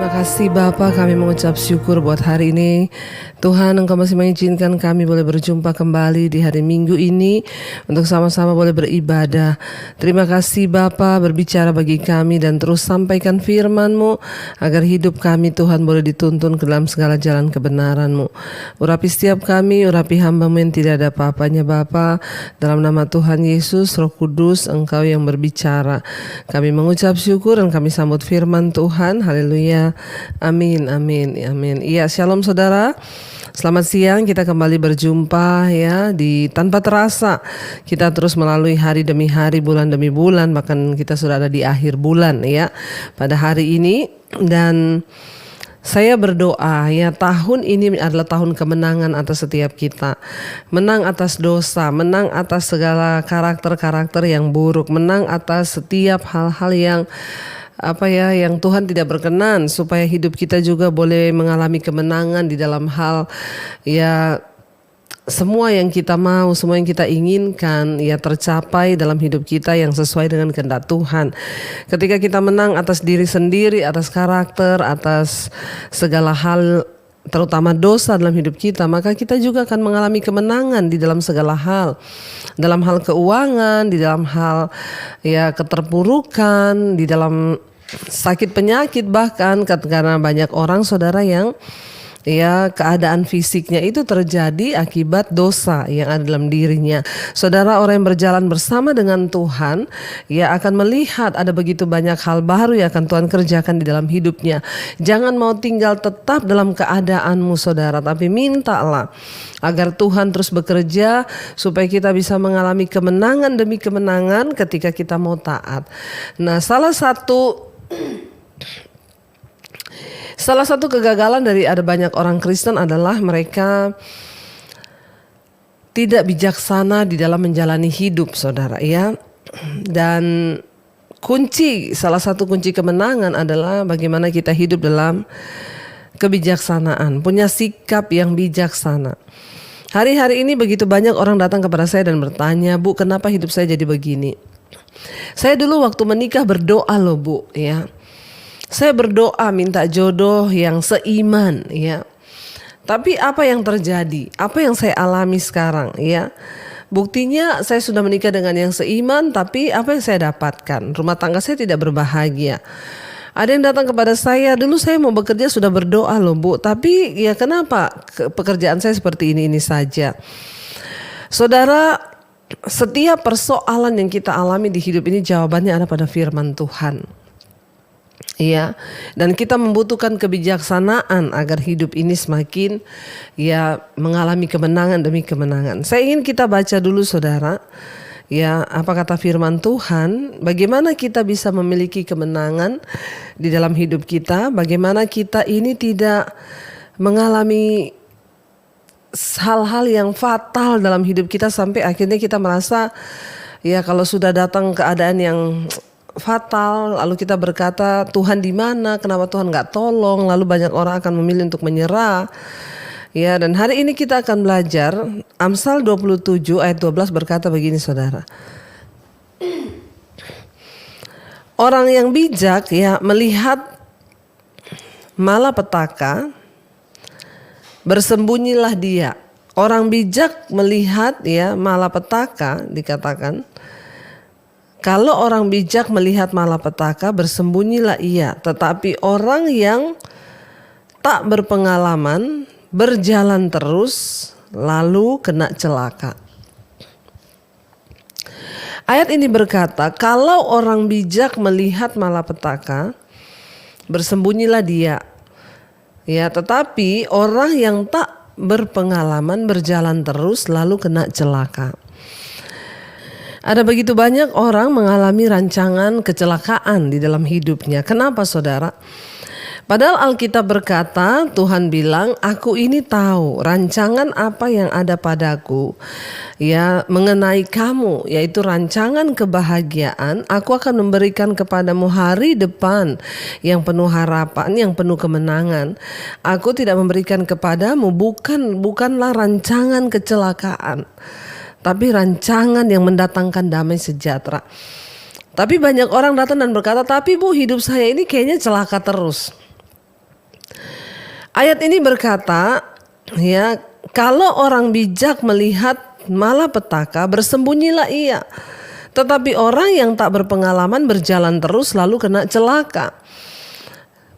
Terima kasih Bapa, kami mengucap syukur buat hari ini. Tuhan, Engkau masih mengizinkan kami boleh berjumpa kembali di hari Minggu ini untuk sama-sama boleh beribadah. Terima kasih Bapa, berbicara bagi kami dan terus sampaikan firman-Mu agar hidup kami Tuhan boleh dituntun ke dalam segala jalan kebenaran-Mu. Urapi setiap kami, urapi hamba-Mu yang tidak ada apa-apanya Bapa. Dalam nama Tuhan Yesus, Roh Kudus, Engkau yang berbicara. Kami mengucap syukur dan kami sambut firman Tuhan. Haleluya. Amin, amin, amin. Iya, shalom saudara. Selamat siang, kita kembali berjumpa ya di tanpa terasa. Kita terus melalui hari demi hari, bulan demi bulan, bahkan kita sudah ada di akhir bulan ya pada hari ini. Dan saya berdoa ya, tahun ini adalah tahun kemenangan atas setiap kita. Menang atas dosa, menang atas segala karakter-karakter yang buruk, menang atas setiap hal-hal yang yang Tuhan tidak berkenan, supaya hidup kita juga boleh mengalami kemenangan di dalam hal ya semua yang kita mau, semua yang kita inginkan ya tercapai dalam hidup kita yang sesuai dengan kehendak Tuhan. Ketika kita menang atas diri sendiri, atas karakter, atas segala hal terutama dosa dalam hidup kita, maka kita juga akan mengalami kemenangan di dalam segala hal. Dalam hal keuangan, di dalam hal ya keterpurukan, di dalam sakit penyakit, bahkan karena banyak orang saudara yang ya keadaan fisiknya itu terjadi akibat dosa yang ada dalam dirinya. Saudara, orang yang berjalan bersama dengan Tuhan ya akan melihat ada begitu banyak hal baru yang akan Tuhan kerjakan di dalam hidupnya. Jangan mau tinggal tetap dalam keadaanmu saudara, tapi mintalah agar Tuhan terus bekerja supaya kita bisa mengalami kemenangan demi kemenangan ketika kita mau taat. Nah, salah satu kegagalan dari ada banyak orang Kristen adalah mereka tidak bijaksana di dalam menjalani hidup saudara ya. Dan salah satu kunci kemenangan adalah bagaimana kita hidup dalam kebijaksanaan, punya sikap yang bijaksana. Hari-hari ini begitu banyak orang datang kepada saya dan bertanya, "Bu, kenapa hidup saya jadi begini?" Saya dulu waktu menikah berdoa loh Bu ya. Saya berdoa minta jodoh yang seiman ya. Tapi apa yang terjadi? Apa yang saya alami sekarang ya? Buktinya saya sudah menikah dengan yang seiman, tapi apa yang saya dapatkan? Rumah tangga saya tidak berbahagia. Ada yang datang kepada saya, dulu saya mau bekerja sudah berdoa loh Bu, tapi ya kenapa pekerjaan saya seperti ini saja? Saudara, setiap persoalan yang kita alami di hidup ini jawabannya ada pada firman Tuhan. Ya, dan kita membutuhkan kebijaksanaan agar hidup ini semakin ya mengalami kemenangan demi kemenangan. Saya ingin kita baca dulu saudara. Ya, apa kata firman Tuhan? Bagaimana kita bisa memiliki kemenangan di dalam hidup kita? Bagaimana kita ini tidak mengalami hal-hal yang fatal dalam hidup kita sampai akhirnya kita merasa ya kalau sudah datang keadaan yang fatal lalu kita berkata Tuhan di mana, kenapa Tuhan nggak tolong, lalu banyak orang akan memilih untuk menyerah ya. Dan hari ini kita akan belajar Amsal 27 ayat 12 berkata begini saudara, orang yang bijak ya melihat malapetaka, bersembunyilah dia. Orang bijak melihat ya malapetaka, dikatakan kalau orang bijak melihat malapetaka bersembunyilah ia, tetapi orang yang tak berpengalaman berjalan terus lalu kena celaka. Ayat ini berkata kalau orang bijak melihat malapetaka bersembunyilah dia. Ya, tetapi orang yang tak berpengalaman berjalan terus lalu kena celaka. Ada begitu banyak orang mengalami rancangan kecelakaan di dalam hidupnya. Kenapa saudara? Padahal Alkitab berkata, Tuhan bilang, aku ini tahu rancangan apa yang ada padaku ya mengenai kamu, yaitu rancangan kebahagiaan. Aku akan memberikan kepadamu hari depan yang penuh harapan, yang penuh kemenangan. Aku tidak memberikan kepadamu bukanlah rancangan kecelakaan, tapi rancangan yang mendatangkan damai sejahtera. Tapi banyak orang datang dan berkata, tapi Bu, hidup saya ini kayaknya celaka terus. Ayat ini berkata, ya, kalau orang bijak melihat malapetaka, bersembunyilah ia. Tetapi orang yang tak berpengalaman berjalan terus lalu kena celaka.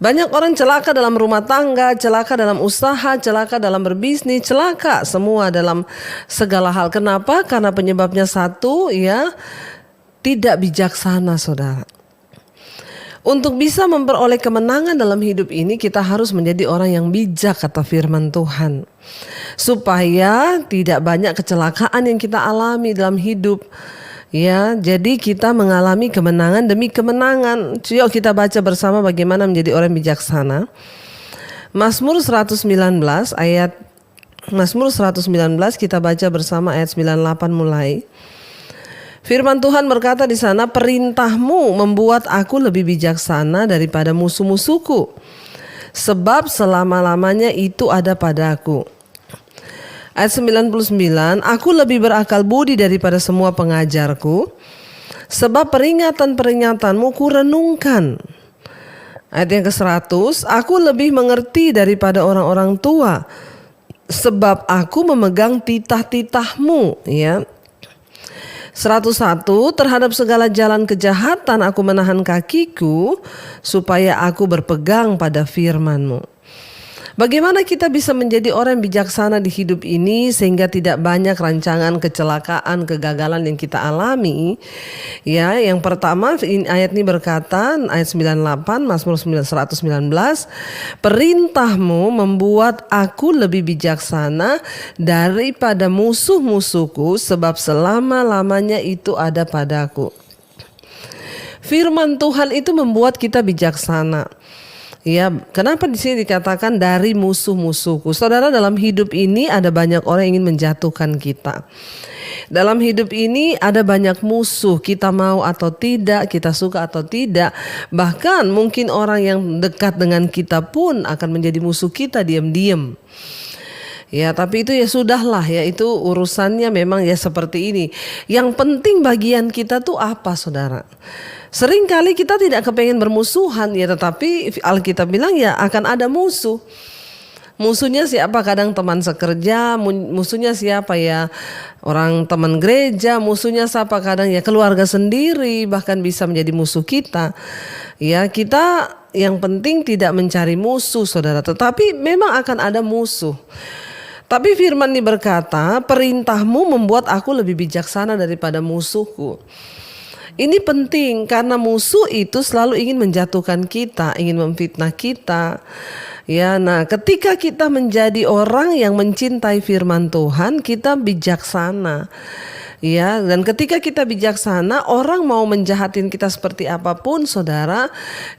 Banyak orang celaka dalam rumah tangga, celaka dalam usaha, celaka dalam berbisnis, celaka semua dalam segala hal. Kenapa? Karena penyebabnya satu, ya, tidak bijaksana, saudara. Untuk bisa memperoleh kemenangan dalam hidup ini, kita harus menjadi orang yang bijak, kata firman Tuhan. Supaya tidak banyak kecelakaan yang kita alami dalam hidup. Ya, jadi kita mengalami kemenangan demi kemenangan. Yuk kita baca bersama bagaimana menjadi orang bijaksana. Mazmur 119 kita baca bersama ayat 98 mulai. Firman Tuhan berkata di sana, perintahmu membuat aku lebih bijaksana daripada musuh-musuhku, sebab selama-lamanya itu ada padaku. Ayat 99, aku lebih berakal budi daripada semua pengajarku, sebab peringatan-peringatanmu ku renungkan. Ayat yang ke-100, aku lebih mengerti daripada orang-orang tua, sebab aku memegang titah-titahmu, ya. 101, terhadap segala jalan kejahatan aku menahan kakiku, supaya aku berpegang pada firman-Mu. Bagaimana kita bisa menjadi orang yang bijaksana di hidup ini sehingga tidak banyak rancangan kecelakaan, kegagalan yang kita alami? Ya, yang pertama ayat ini berkata, ayat 98, Mazmur 119, perintahmu membuat aku lebih bijaksana daripada musuh-musuhku, sebab selama-lamanya itu ada padaku. Firman Tuhan itu membuat kita bijaksana. Ya, kenapa di sini dikatakan dari musuh-musuhku? Saudara, dalam hidup ini ada banyak orang yang ingin menjatuhkan kita. Dalam hidup ini ada banyak musuh, kita mau atau tidak, kita suka atau tidak. Bahkan mungkin orang yang dekat dengan kita pun akan menjadi musuh kita diam-diam. Ya, tapi itu ya sudahlah, ya itu urusannya memang ya seperti ini. Yang penting bagian kita tuh apa, saudara? Seringkali kita tidak kepengen bermusuhan, ya, tetapi Alkitab bilang ya akan ada musuh. Musuhnya siapa? Kadang teman sekerja, musuhnya siapa ya? Orang teman gereja, musuhnya siapa? Kadang ya keluarga sendiri, bahkan bisa menjadi musuh kita. Ya, kita yang penting tidak mencari musuh, saudara, tetapi memang akan ada musuh. Tapi firman ini berkata, perintahmu membuat aku lebih bijaksana daripada musuhku. Ini penting karena musuh itu selalu ingin menjatuhkan kita, ingin memfitnah kita. Ya, nah ketika kita menjadi orang yang mencintai firman Tuhan, kita bijaksana. Ya, dan ketika kita bijaksana, orang mau menjahatin kita seperti apapun, saudara,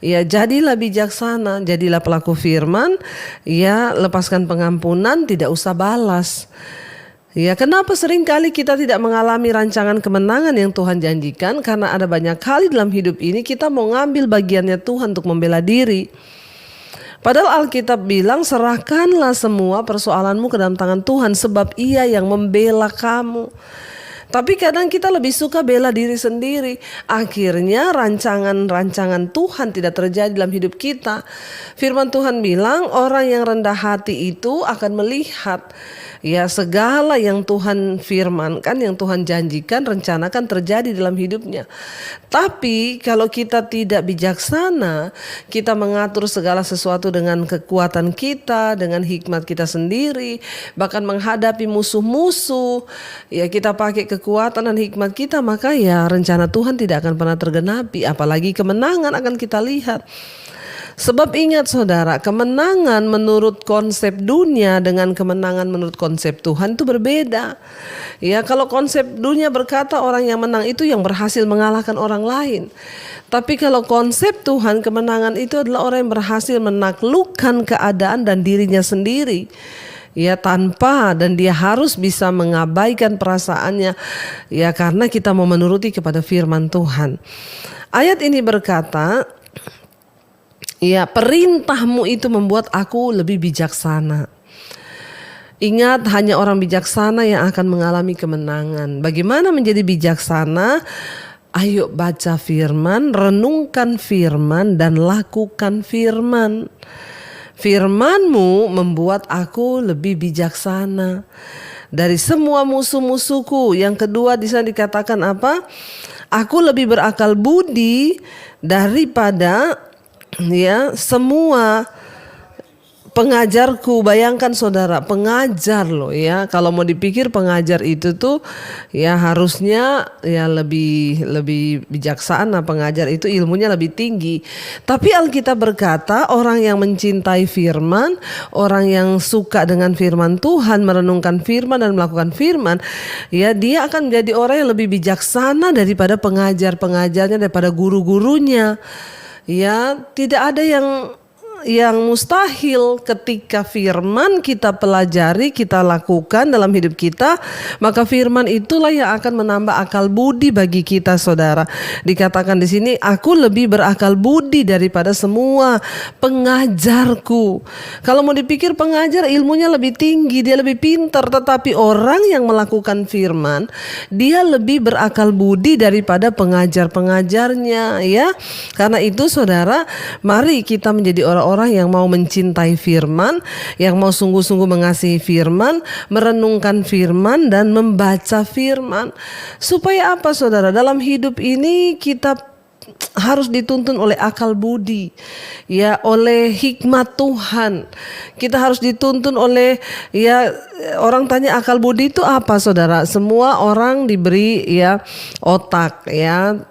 ya jadilah bijaksana, jadilah pelaku firman, ya lepaskan pengampunan, tidak usah balas. Ya, kenapa seringkali kita tidak mengalami rancangan kemenangan yang Tuhan janjikan? Karena ada banyak kali dalam hidup ini kita mau ngambil bagiannya Tuhan untuk membela diri. Padahal Alkitab bilang, serahkanlah semua persoalanmu ke dalam tangan Tuhan, sebab Ia yang membela kamu. Tapi kadang kita lebih suka bela diri sendiri. Akhirnya rancangan-rancangan Tuhan tidak terjadi dalam hidup kita. Firman Tuhan bilang, orang yang rendah hati itu akan melihat ya segala yang Tuhan firmankan, yang Tuhan janjikan, rencanakan terjadi dalam hidupnya. Tapi kalau kita tidak bijaksana, kita mengatur segala sesuatu dengan kekuatan kita, dengan hikmat kita sendiri, bahkan menghadapi musuh-musuh, ya kita pakai kekuatan dan hikmat kita, maka ya rencana Tuhan tidak akan pernah tergenapi, apalagi kemenangan akan kita lihat. Sebab ingat saudara, kemenangan menurut konsep dunia dengan kemenangan menurut konsep Tuhan itu berbeda. Ya, kalau konsep dunia berkata orang yang menang itu yang berhasil mengalahkan orang lain. Tapi kalau konsep Tuhan, kemenangan itu adalah orang yang berhasil menaklukkan keadaan dan dirinya sendiri. Ya, tanpa, dan dia harus bisa mengabaikan perasaannya, ya karena kita mau menuruti kepada firman Tuhan. Ayat ini berkata, ya, perintahmu itu membuat aku lebih bijaksana. Ingat, hanya orang bijaksana yang akan mengalami kemenangan. Bagaimana menjadi bijaksana? Ayo baca firman, renungkan firman, dan lakukan firman. Firman-Mu membuat aku lebih bijaksana dari semua musuh-musuhku. Yang kedua di sana dikatakan apa? Aku lebih berakal budi daripada semua pengajarku. Bayangkan saudara, pengajar loh ya. Kalau mau dipikir pengajar itu tuh harusnya lebih bijaksana. Pengajar itu ilmunya lebih tinggi. Tapi Alkitab berkata orang yang mencintai firman, orang yang suka dengan firman Tuhan, merenungkan firman dan melakukan firman, dia akan menjadi orang yang lebih bijaksana daripada pengajar-pengajarnya, daripada guru-gurunya. Tidak ada yang mustahil ketika firman kita pelajari, kita lakukan dalam hidup kita, maka firman itulah yang akan menambah akal budi bagi kita, saudara. Dikatakan di sini, aku lebih berakal budi daripada semua pengajarku. Kalau mau dipikir pengajar ilmunya lebih tinggi, dia lebih pintar, tetapi orang yang melakukan firman, dia lebih berakal budi daripada pengajar-pengajarnya, ya. Karena itu, saudara, mari kita menjadi orang-orang yang mau mencintai firman, yang mau sungguh-sungguh mengasihi firman, merenungkan firman dan membaca firman. Supaya apa, saudara? Dalam hidup ini kita harus dituntun oleh akal budi, oleh hikmat Tuhan. Kita harus dituntun oleh orang tanya akal budi itu apa, saudara? Semua orang diberi otak,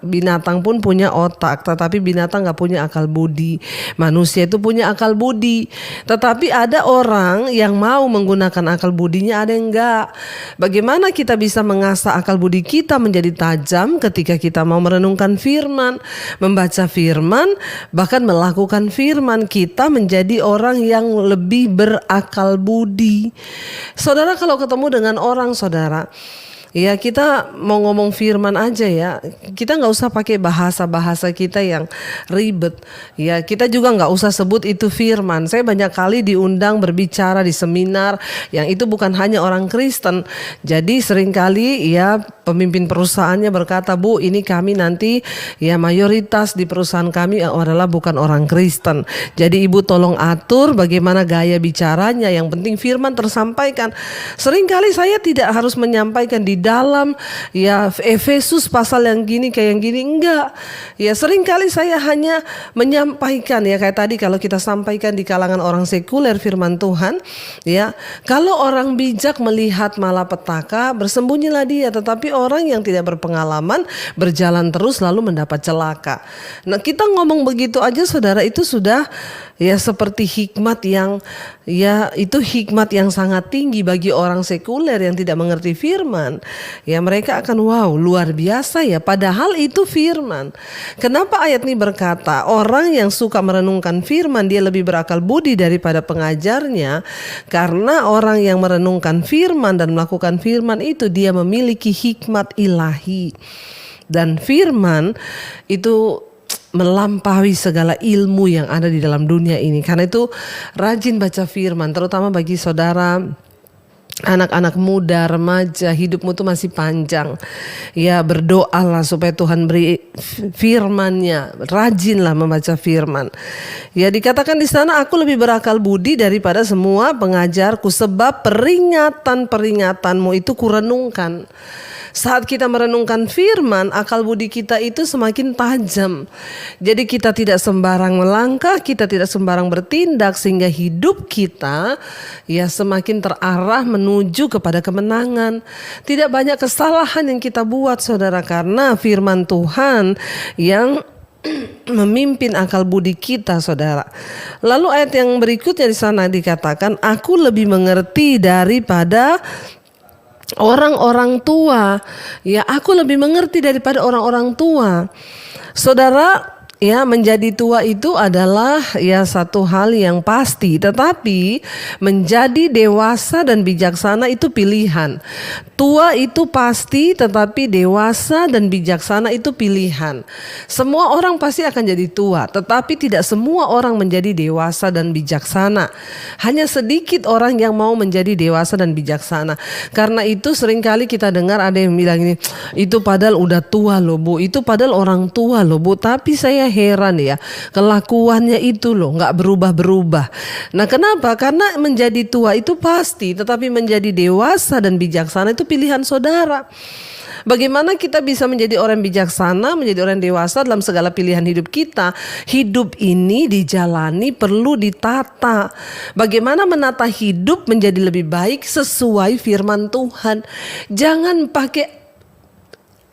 binatang pun punya otak, tetapi binatang nggak punya akal budi. Manusia itu punya akal budi, tetapi ada orang yang mau menggunakan akal budinya, ada yang enggak. Bagaimana kita bisa mengasah akal budi kita menjadi tajam ketika kita mau merenungkan firman, membaca firman, bahkan melakukan firman? Kita menjadi orang yang lebih berakal budi. Saudara, kalau ketemu dengan orang, saudara, kita mau ngomong firman aja kita nggak usah pakai bahasa kita yang ribet. Kita juga nggak usah sebut itu firman. Saya banyak kali diundang berbicara di seminar yang itu bukan hanya orang Kristen. Jadi seringkali pemimpin perusahaannya berkata, Bu, ini kami nanti mayoritas di perusahaan kami adalah bukan orang Kristen. Jadi ibu tolong atur bagaimana gaya bicaranya. Yang penting firman tersampaikan. Seringkali saya tidak harus menyampaikan di dalam Efesus pasal yang gini kayak yang gini, enggak. Seringkali saya hanya menyampaikan kayak tadi kalau kita sampaikan di kalangan orang sekuler firman Tuhan, kalau orang bijak melihat malapetaka, bersembunyilah dia, tetapi orang yang tidak berpengalaman berjalan terus lalu mendapat celaka. Nah, kita ngomong begitu aja, saudara, itu sudah seperti hikmat yang itu hikmat yang sangat tinggi bagi orang sekuler yang tidak mengerti firman. Mereka akan luar biasa padahal itu firman. Kenapa ayat ini berkata orang yang suka merenungkan firman dia lebih berakal budi daripada pengajarnya? Karena orang yang merenungkan firman dan melakukan firman itu dia memiliki hikmat ilahi. Dan firman itu melampaui segala ilmu yang ada di dalam dunia ini. Karena itu rajin baca firman, terutama bagi saudara anak-anak muda, remaja, hidupmu tuh masih panjang. Berdoalah supaya Tuhan beri firman-Nya. Rajinlah membaca firman. Dikatakan di sana, aku lebih berakal budi daripada semua pengajarku, sebab peringatan-peringatanmu itu kurenungkan. Saat kita merenungkan firman, akal budi kita itu semakin tajam. Jadi kita tidak sembarang melangkah, kita tidak sembarang bertindak, sehingga hidup kita semakin terarah menuju kepada kemenangan. Tidak banyak kesalahan yang kita buat, saudara, karena firman Tuhan yang memimpin akal budi kita, saudara. Lalu ayat yang berikutnya di sana dikatakan, aku lebih mengerti daripada orang-orang tua. Aku lebih mengerti daripada orang-orang tua. Saudara, menjadi tua itu adalah satu hal yang pasti, tetapi menjadi dewasa dan bijaksana itu pilihan. Tua itu pasti, tetapi dewasa dan bijaksana itu pilihan. Semua orang pasti akan jadi tua, tetapi tidak semua orang menjadi dewasa dan bijaksana. Hanya sedikit orang yang mau menjadi dewasa dan bijaksana. Karena itu seringkali kita dengar ada yang bilang ini, itu padahal udah tua loh, Bu, itu padahal orang tua loh, Bu, tapi saya heran ya, kelakuannya itu loh nggak berubah-berubah. Nah kenapa? Karena menjadi tua itu pasti, tetapi menjadi dewasa dan bijaksana itu pilihan saudara. Bagaimana kita bisa menjadi orang bijaksana, menjadi orang dewasa dalam segala pilihan hidup kita? Hidup ini dijalani perlu ditata. Bagaimana menata hidup menjadi lebih baik sesuai firman Tuhan. Jangan pakai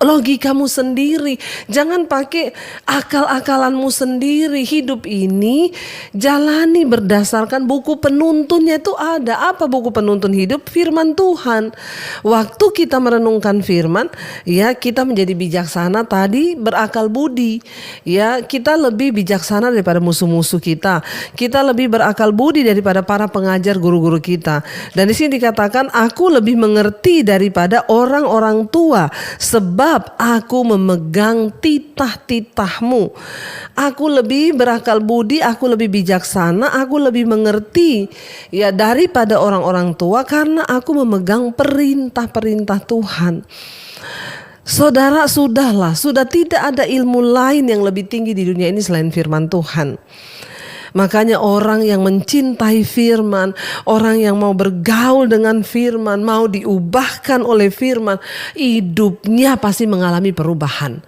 logikamu sendiri, jangan pakai akal-akalanmu sendiri. Hidup ini jalani berdasarkan buku penuntunnya itu ada. Apa buku penuntun hidup? Firman Tuhan. Waktu kita merenungkan firman, ya kita menjadi bijaksana tadi, berakal budi. Ya, kita lebih bijaksana daripada musuh-musuh kita. Kita lebih berakal budi daripada para pengajar guru-guru kita. Dan di sini dikatakan aku lebih mengerti daripada orang-orang tua, sebab aku memegang titah-titahmu. Aku lebih berakal budi, aku lebih bijaksana, aku lebih mengerti ya daripada orang-orang tua karena aku memegang perintah-perintah Tuhan. Saudara, sudah tidak ada ilmu lain yang lebih tinggi di dunia ini selain firman Tuhan. Makanya orang yang mencintai firman, orang yang mau bergaul dengan firman, mau diubahkan oleh firman, hidupnya pasti mengalami perubahan.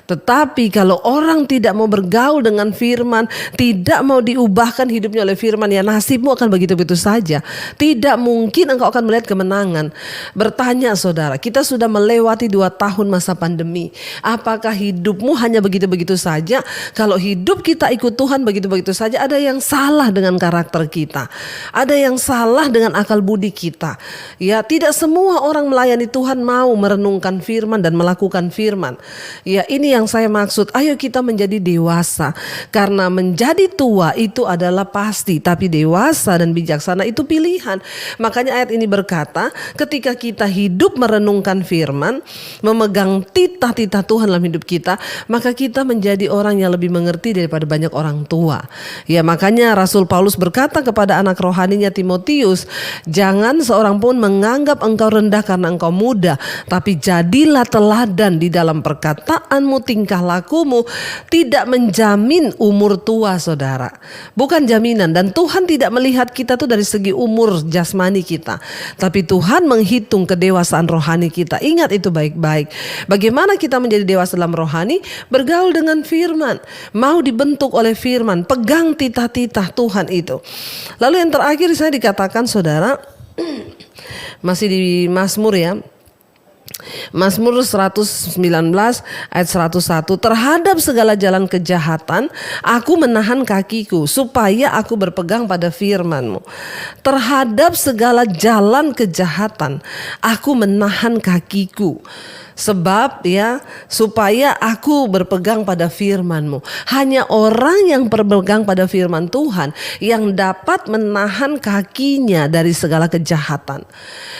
Tetapi kalau orang tidak mau bergaul dengan firman, tidak mau diubahkan hidupnya oleh firman, ya nasibmu akan begitu-begitu saja. Tidak mungkin engkau akan melihat kemenangan. Bertanya saudara, kita sudah melewati 2 tahun masa pandemi. Apakah hidupmu hanya begitu-begitu saja? Kalau hidup kita ikut Tuhan begitu-begitu saja, ada yang salah dengan karakter kita, ada yang salah dengan akal budi kita. Ya, tidak semua orang melayani Tuhan mau merenungkan firman dan melakukan firman. Ya, ini yang saya maksud. Ayo kita menjadi dewasa, karena menjadi tua itu adalah pasti, tapi dewasa dan bijaksana itu pilihan. Makanya ayat ini berkata, ketika kita hidup merenungkan firman, memegang titah-titah Tuhan dalam hidup kita, maka kita menjadi orang yang lebih mengerti daripada banyak orang tua. Ya, makanya Rasul Paulus berkata kepada anak rohaninya Timotius, jangan seorang pun menganggap engkau rendah karena engkau muda, tapi jadilah teladan di dalam perkataanmu, tingkah lakumu. Tidak menjamin umur tua, saudara. Bukan jaminan. Dan Tuhan tidak melihat kita tuh dari segi umur jasmani kita, tapi Tuhan menghitung kedewasaan rohani kita. Ingat itu baik-baik. Bagaimana kita menjadi dewasa dalam rohani? Bergaul dengan firman, mau dibentuk oleh firman, pegang titah-titah Tuhan itu. Lalu yang terakhir saya dikatakan saudara, masih di Mazmur ya, Mazmur 119 ayat 101, terhadap segala jalan kejahatan aku menahan kakiku supaya aku berpegang pada firman-Mu. Terhadap segala jalan kejahatan aku menahan kakiku. Sebab ya, supaya aku berpegang pada firman-Mu. Hanya orang yang berpegang pada firman Tuhan yang dapat menahan kakinya dari segala kejahatan.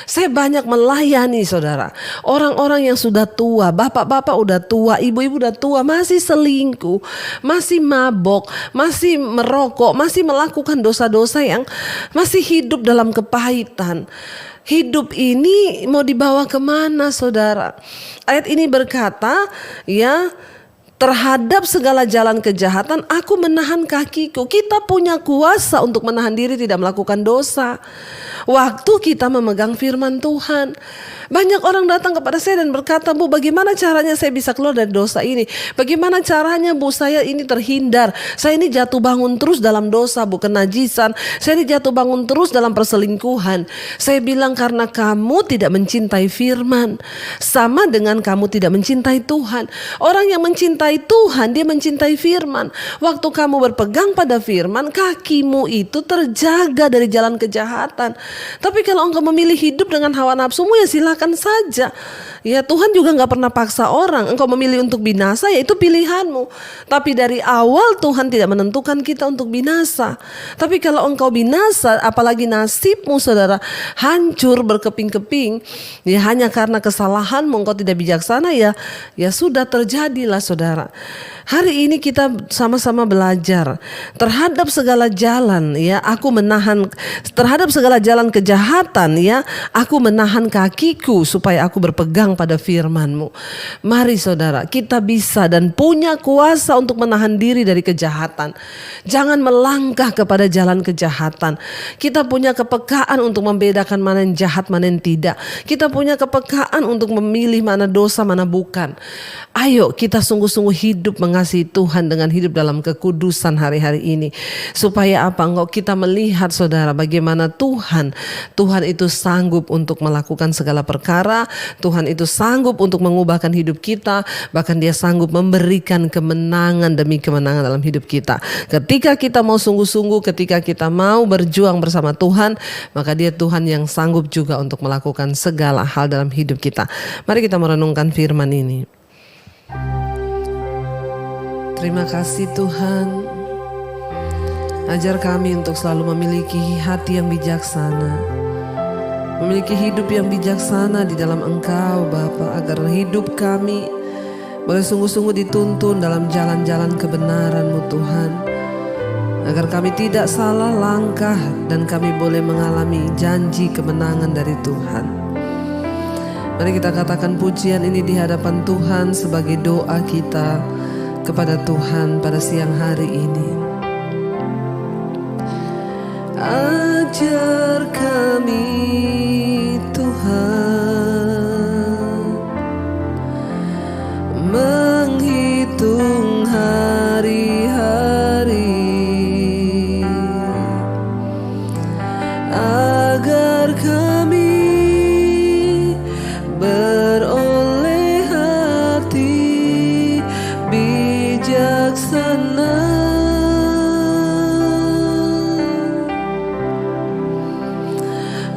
Saya banyak melayani saudara, orang-orang yang sudah tua, bapak-bapak udah tua, ibu-ibu udah tua, masih selingkuh, masih mabok, masih merokok, masih melakukan dosa-dosa yang masih hidup dalam kepahitan. Hidup ini mau dibawa kemana saudara? Ayat ini berkata ya, terhadap segala jalan kejahatan aku menahan kakiku. Kita punya kuasa untuk menahan diri tidak melakukan dosa waktu kita memegang firman Tuhan. Banyak orang datang kepada saya dan berkata, Bu, bagaimana caranya saya bisa keluar dari dosa ini? Bagaimana caranya, Bu, saya ini terhindar? Saya ini jatuh bangun terus dalam dosa, Bu, kenajisan. Saya ini jatuh bangun terus dalam perselingkuhan. Saya bilang, karena kamu tidak mencintai firman, sama dengan kamu tidak mencintai Tuhan. Orang yang mencintai Tuhan, dia mencintai firman. Waktu kamu berpegang pada firman, kakimu itu terjaga dari jalan kejahatan. Tapi kalau engkau memilih hidup dengan hawa nafsumu, ya silakan saja. Ya, Tuhan juga gak pernah paksa orang. Engkau memilih untuk binasa, ya itu pilihanmu. Tapi dari awal Tuhan tidak menentukan kita untuk binasa. Tapi kalau engkau binasa, apalagi nasibmu saudara hancur berkeping-keping, ya hanya karena kesalahanmu, engkau tidak bijaksana, ya sudah terjadilah saudara. Hari ini kita sama-sama belajar terhadap segala jalan, ya, aku menahan terhadap segala jalan kejahatan, ya, aku menahan kakiku supaya aku berpegang pada firman-Mu. Mari saudara, kita bisa dan punya kuasa untuk menahan diri dari kejahatan. Jangan melangkah kepada jalan kejahatan. Kita punya kepekaan untuk membedakan mana yang jahat, mana yang tidak. Kita punya kepekaan untuk memilih mana dosa, mana bukan. Ayo kita sungguh-sungguh hidup mengasihi Tuhan dengan hidup dalam kekudusan hari-hari ini. Supaya apa? Engkau kita melihat saudara bagaimana Tuhan itu sanggup untuk melakukan segala perkara. Tuhan itu sanggup untuk mengubahkan hidup kita. Bahkan Dia sanggup memberikan kemenangan demi kemenangan dalam hidup kita. Ketika kita mau sungguh-sungguh, ketika kita mau berjuang bersama Tuhan, maka Dia Tuhan yang sanggup juga untuk melakukan segala hal dalam hidup kita. Mari kita merenungkan firman ini. Terima kasih Tuhan. Ajar kami untuk selalu memiliki hati yang bijaksana, memiliki hidup yang bijaksana di dalam Engkau Bapa, agar hidup kami boleh sungguh-sungguh dituntun dalam jalan-jalan kebenaran-Mu Tuhan, agar kami tidak salah langkah dan kami boleh mengalami janji kemenangan dari Tuhan. Mari kita katakan pujian ini di hadapan Tuhan sebagai doa kita kepada Tuhan pada siang hari ini. Ajar kami Tuhan menghitung hari-hari, agar kami beroleh hati bijaksana.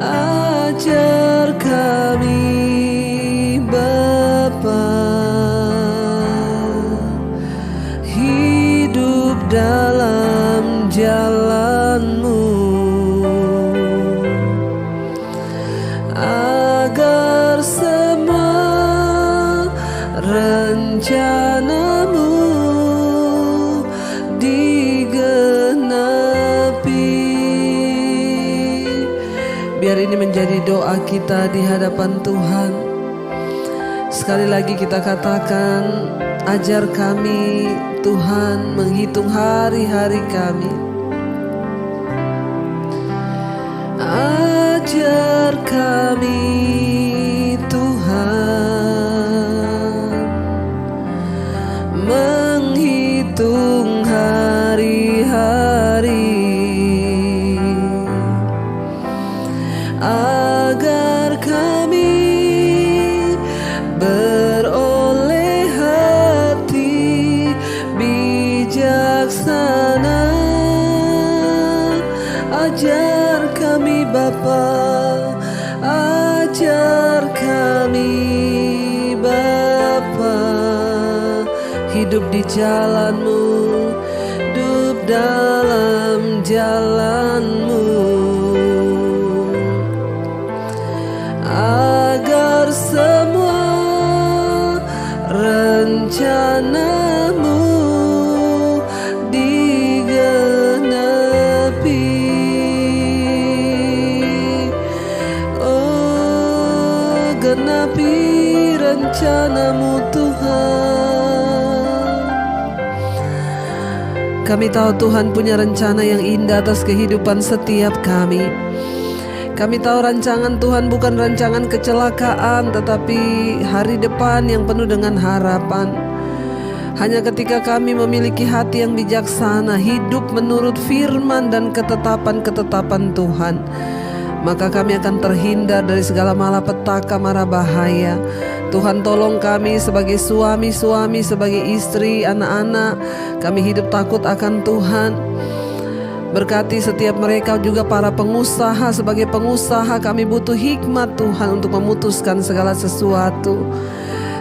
Ajar kami Bapa hidup dalam jalan-Mu, agar semua rencana-Mu digenapi. Biar ini menjadi doa kita di hadapan Tuhan. Sekali lagi kita katakan, ajar kami Tuhan menghitung hari-hari kami. Ajar kami Tuhan menghitung hari-hari, agar kami beroleh hati bijaksana. Ajar kami Bapa, ajar kami Bapa hidup di jalan-Mu, hidup dalam jalan-Mu, agar semua rencana-Mu digenapi. Oh, genapi rencana-Mu Tuhan. Kami tahu Tuhan punya rencana yang indah atas kehidupan setiap kami. Kami tahu rancangan Tuhan bukan rancangan kecelakaan, tetapi hari depan yang penuh dengan harapan. Hanya ketika kami memiliki hati yang bijaksana, hidup menurut firman dan ketetapan-ketetapan Tuhan, maka kami akan terhindar dari segala malapetaka, mara bahaya. Tuhan tolong kami sebagai suami-suami, sebagai istri, anak-anak, kami hidup takut akan Tuhan. Berkati setiap mereka juga para pengusaha. Sebagai pengusaha kami butuh hikmat Tuhan untuk memutuskan segala sesuatu.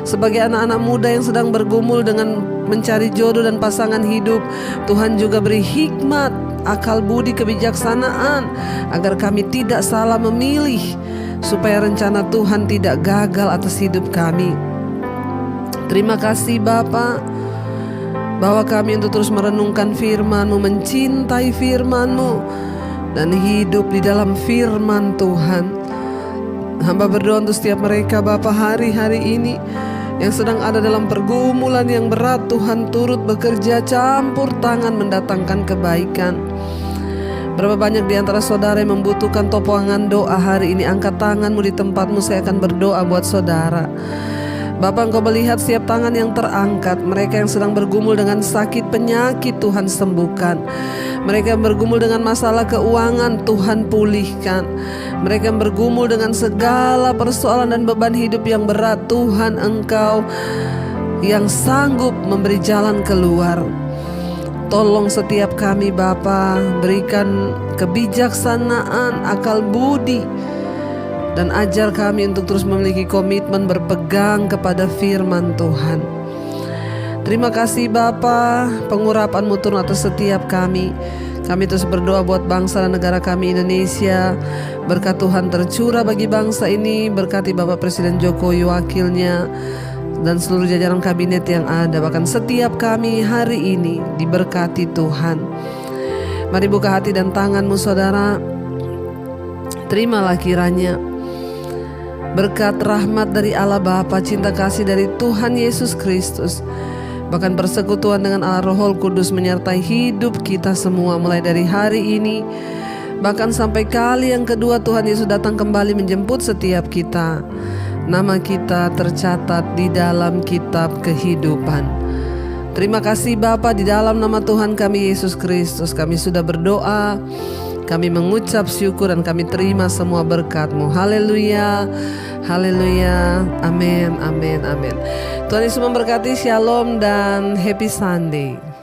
Sebagai anak-anak muda yang sedang bergumul dengan mencari jodoh dan pasangan hidup, Tuhan juga beri hikmat, akal budi, kebijaksanaan, agar kami tidak salah memilih, supaya rencana Tuhan tidak gagal atas hidup kami. Terima kasih Bapa. Bawa kami untuk terus merenungkan firman-Mu, mencintai firman-Mu, dan hidup di dalam firman Tuhan. Hamba berdoa untuk setiap mereka Bapa hari-hari ini yang sedang ada dalam pergumulan yang berat. Tuhan turut bekerja campur tangan mendatangkan kebaikan. Berapa banyak di antara saudara yang membutuhkan topangan doa hari ini? Angkat tanganmu di tempatmu, saya akan berdoa buat saudara. Bapa, Engkau melihat setiap tangan yang terangkat. Mereka yang sedang bergumul dengan sakit penyakit, Tuhan sembuhkan. Mereka yang bergumul dengan masalah keuangan, Tuhan pulihkan. Mereka yang bergumul dengan segala persoalan dan beban hidup yang berat, Tuhan Engkau yang sanggup memberi jalan keluar. Tolong setiap kami Bapa, berikan kebijaksanaan, akal budi, dan ajar kami untuk terus memiliki komitmen berpegang kepada firman Tuhan. Terima kasih Bapa, pengurapan-Mu turun atas setiap kami. Kami terus berdoa buat bangsa dan negara kami Indonesia. Berkat Tuhan tercurah bagi bangsa ini. Berkati Bapak Presiden Jokowi, wakilnya, dan seluruh jajaran kabinet yang ada. Bahkan setiap kami hari ini diberkati Tuhan. Mari buka hati dan tanganmu saudara. Terimalah kiranya berkat rahmat dari Allah Bapa, cinta kasih dari Tuhan Yesus Kristus, bahkan persekutuan dengan Allah Roh Kudus menyertai hidup kita semua mulai dari hari ini, bahkan sampai kali yang kedua Tuhan Yesus datang kembali menjemput setiap kita. Nama kita tercatat di dalam kitab kehidupan. Terima kasih Bapa, di dalam nama Tuhan kami Yesus Kristus kami sudah berdoa. Kami mengucap syukur dan kami terima semua berkat-Mu. Haleluya, haleluya, amin, amin, amin. Tuhan Yesus memberkati, shalom dan happy Sunday.